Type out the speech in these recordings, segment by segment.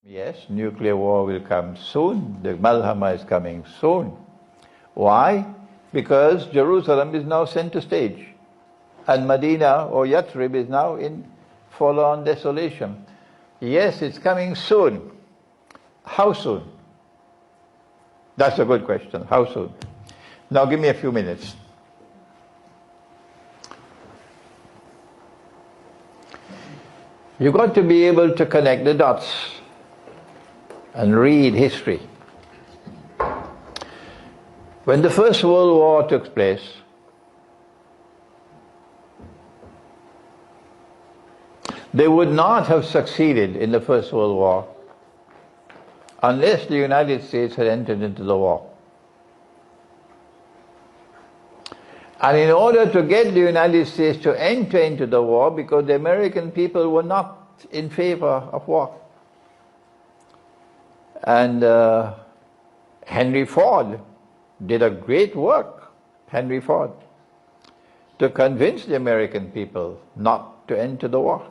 Yes, nuclear war will come soon. The malhamah is coming soon. Why? Because Jerusalem is now center stage. And Madinah or Yathrib is now in full-on desolation. Yes, it's coming soon. How soon? That's a good question. How soon? Now give me a few minutes. You've got to be able to connect the dots and read history. When the First World War took place, they would not have succeeded in the First World War unless the United States had entered into the war. And in order to get the United States to enter into the war, because the American people were not in favor of war. And Henry Ford did a great work, Henry Ford, to convince the American people not to enter the war.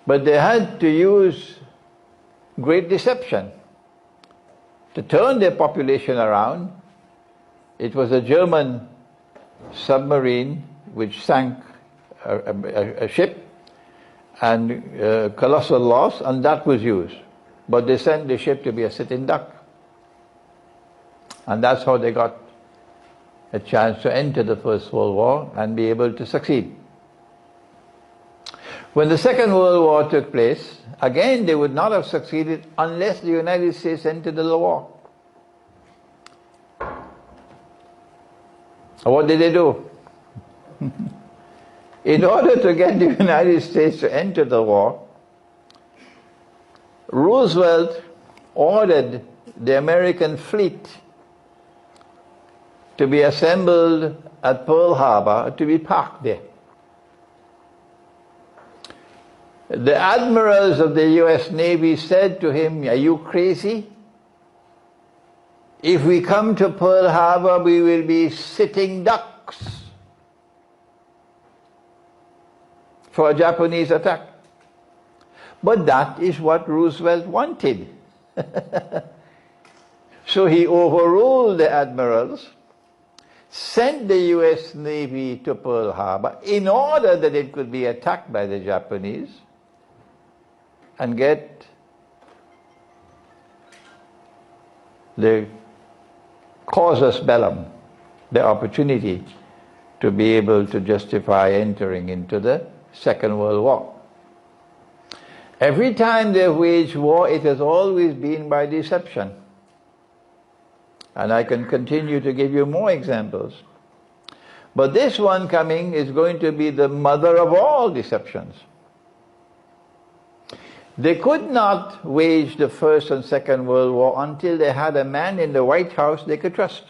But they had to use great deception to turn their population around. It was a German submarine which sank a ship, and colossal loss, and that was used. But they sent the ship to be a sitting duck. And that's how they got a chance to enter the First World War and be able to succeed. When the Second World War took place, again they would not have succeeded unless the United States entered the war. What did they do? In order to get the United States to enter the war, Roosevelt ordered the American fleet to be assembled at Pearl Harbor, to be parked there. The admirals of the US Navy said to him, "Are you crazy? If we come to Pearl Harbor, we will be sitting ducks for a Japanese attack." But that is what Roosevelt wanted. So he overruled the admirals, sent the US Navy to Pearl Harbor in order that it could be attacked by the Japanese and get the casus bellum, the opportunity to be able to justify entering into the Second World War. Every time they waged war, it has always been by deception. And I can continue to give you more examples. But this one coming is going to be the mother of all deceptions. They could not wage the First and Second World War until they had a man in the White House they could trust.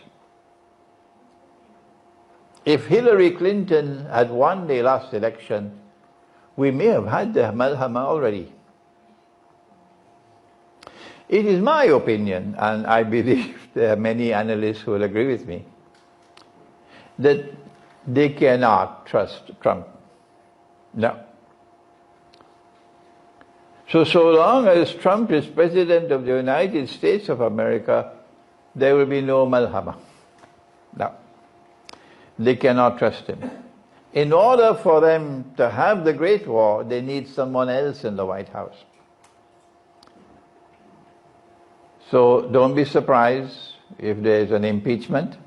If Hillary Clinton had won the last election, we may have had the malhamah already. It is my opinion, and I believe there are many analysts who will agree with me, that they cannot trust Trump. No. So long as Trump is President of the United States of America, there will be no malhamah. No. They cannot trust him. In order for them to have the Great War, they need someone else in the White House. So don't be surprised if there is an impeachment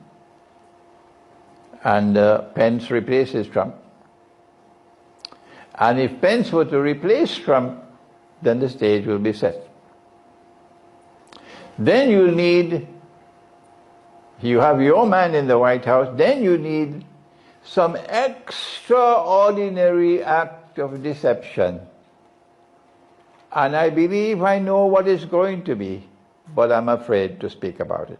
and Pence replaces Trump. And if Pence were to replace Trump, then the stage will be set. Then you have your man in the White House, then you need some extraordinary act of deception. And I believe I know what it's going to be, but I'm afraid to speak about it.